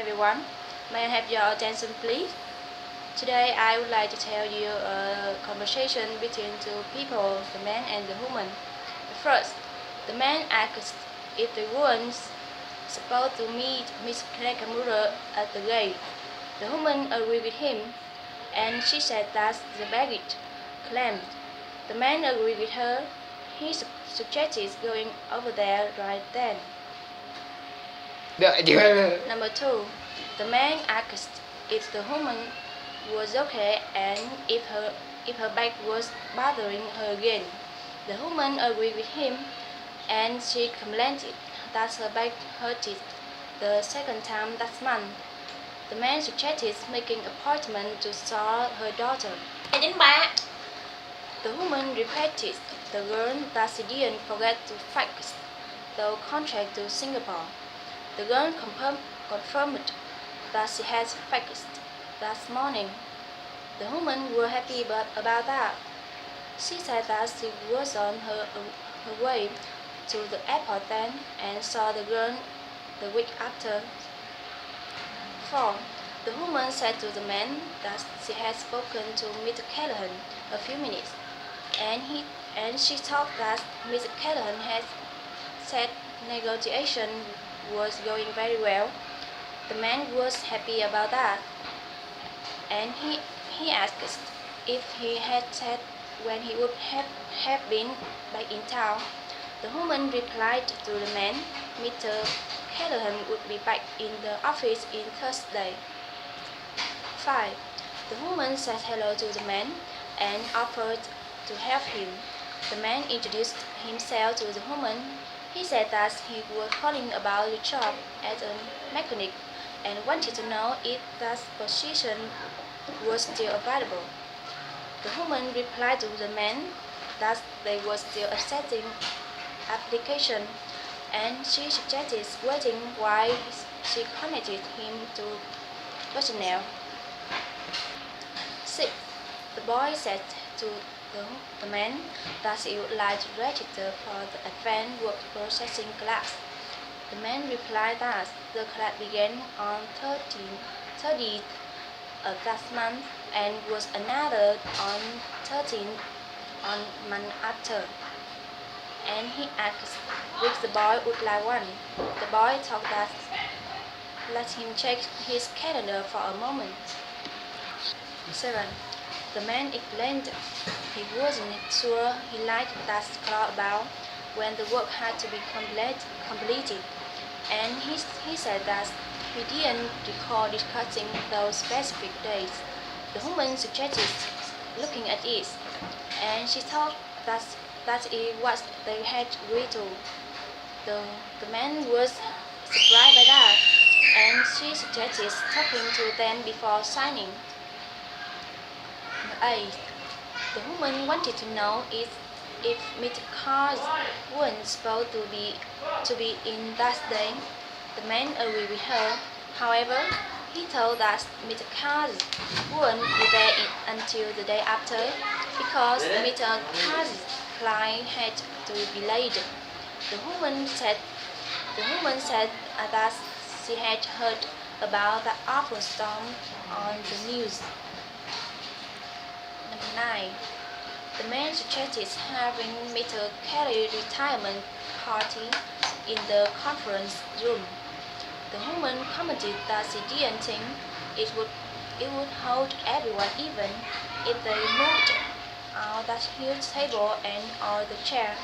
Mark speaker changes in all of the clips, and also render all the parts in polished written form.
Speaker 1: everyone. May I have your attention, please? Today, I would like to tell you a conversation between two people, the man and the woman. First, the man asked if the woman's supposed to meet Miss Nakamura at the gate. The woman agreed with him, and she said that the baggage claimed. The man agreed with her. He suggested going over there right then. Number 2. The man asked if the woman was okay and if her back was bothering her again. The woman agreed with him, and she complained that her back hurted the second time that month. The man suggested making an appointment to saw her daughter.
Speaker 2: Đến ba.
Speaker 1: The woman repeated the girl that she didn't forget to fax the contract to Singapore. The girl confirmed that she had faxed that morning. The woman was happy about that. She said that she was on her way to the airport then and saw the girl the week after. 4. The woman said to the man that she had spoken to Mr. Callahan a few minutes, and she thought that Mr. Callahan had said negotiation was going very well. The man was happy about that, and he asked if he had said when he would have been back in town. The woman replied to the man, Mr. Callahan would be back in the office on Thursday. 5. The woman said hello to the man and offered to help him. The man introduced himself to the woman. He said that he was calling about the job as a mechanic and wanted to know if that position was still available. The woman replied to the man that they were still accepting application, and she suggested waiting while she connected him to personnel. 6. The boy said to the man that he would like to register for the advanced word processing class. The man replied that the class began on 30th of that month and was another on 13th on month after. And he asked if the boy would like one. The boy thought that let him check his calendar for a moment. 7. The man explained he wasn't sure he liked that clause about when the work had to be completed, and he said that he didn't recall discussing those specific days. The woman suggested looking at it, and she thought that it was they had agreed to. The man was surprised by that, and she suggested talking to them before signing. 8. The woman wanted to know if Mr. Carr wasn't supposed to be in that day. The man agreed with her. However, he told that Mr. Carr wouldn't be there until the day after because Mr. Carr's flight had to be delayed. The woman said that she had heard about the awful storm on the news. Number 9. The man suggested having Mr. Kelly's retirement party in the conference room. The woman commented that she didn't think it would hold everyone even if they moved out that huge table and all the chair.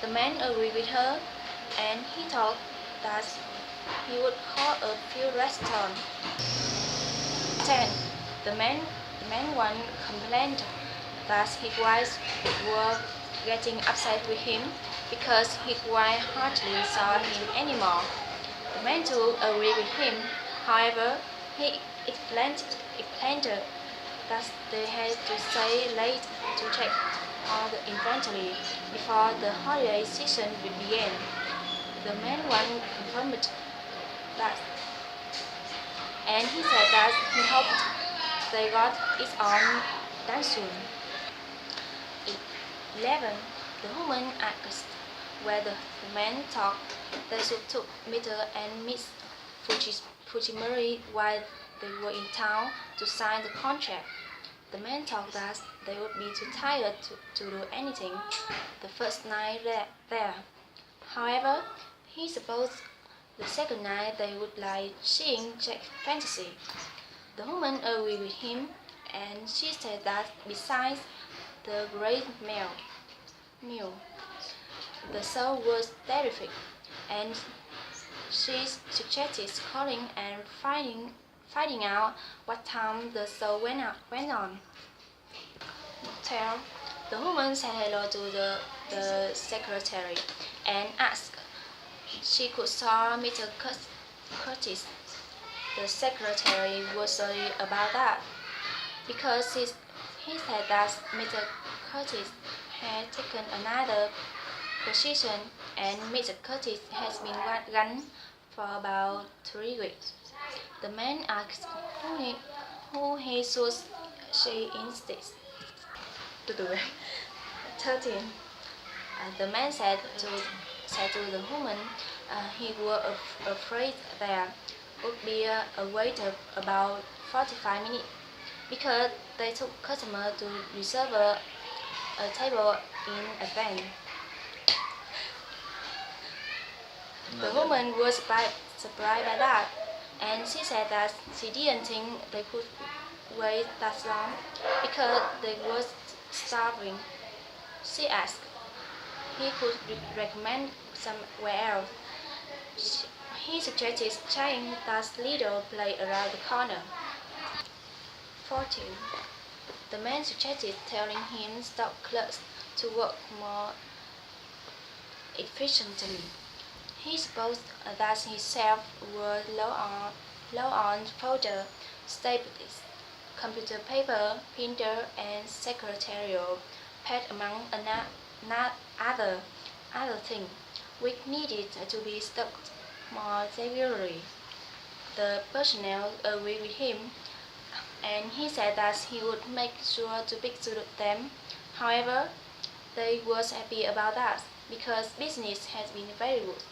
Speaker 1: The man agreed with her, and he thought that he would call a few restaurants. 10. The man once complained that his wife was getting upset with him because his wife hardly saw him anymore. The man too agreed with him. However, he explained that they had to stay late to check all the inventory before the holiday season would begin. The man once confirmed that, and he said that he hoped they got it on done soon. 11. The woman asked whether the man thought they should take Mr. and Miss Fujimaru while they were in town to sign the contract. The man thought that they would be too tired to do anything the first night there. However, he supposed the second night they would like seeing Jack's fantasy. The woman agreed with him, and she said that besides the great meal, the show was terrific, and she suggested calling and finding out what time the show went on. Tell the woman said hello to the secretary and asked she could saw Mr. Curtis. The secretary was sorry about that because he said that Mr. Curtis had taken another position and Mr. Curtis has been gone for about 3 weeks. The man asked who he should she instead. 13. The man said to the woman he was afraid there would be a wait of about 45 minutes because they took customers to reserve a table in advance. The woman was surprised by that, and she said that she didn't think they could wait that long because they were starving. She asked he could recommend somewhere else. He suggested trying that little place around the corner. 14. The man suggested telling him stop clerks to work more efficiently. He supposed that himself was low on folder, staples, computer paper, printer, and secretarial pad among other things, which needed to be stocked more regularly. The personnel agreed with him, and he said that he would make sure to pick to them. However, they was happy about that because business has been very good.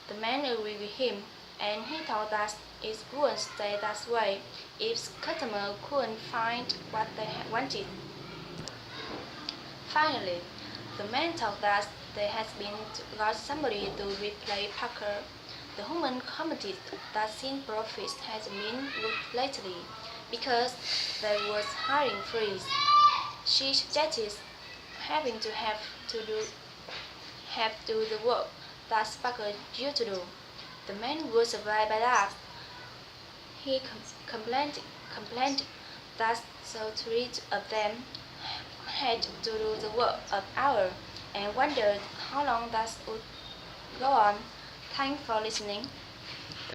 Speaker 1: The man agreed with him, and he thought that it wouldn't stay that way if customers couldn't find what they wanted. Finally, the man thought that there had been got somebody to replace Parker. The woman commented that since profits had been good lately because there was hiring freeze, she suggested having to do the work that Parker used to do. The man was surprised by that. He complained that so three of them had to do the work of hours and wondered how long that would go on. Thanks for listening.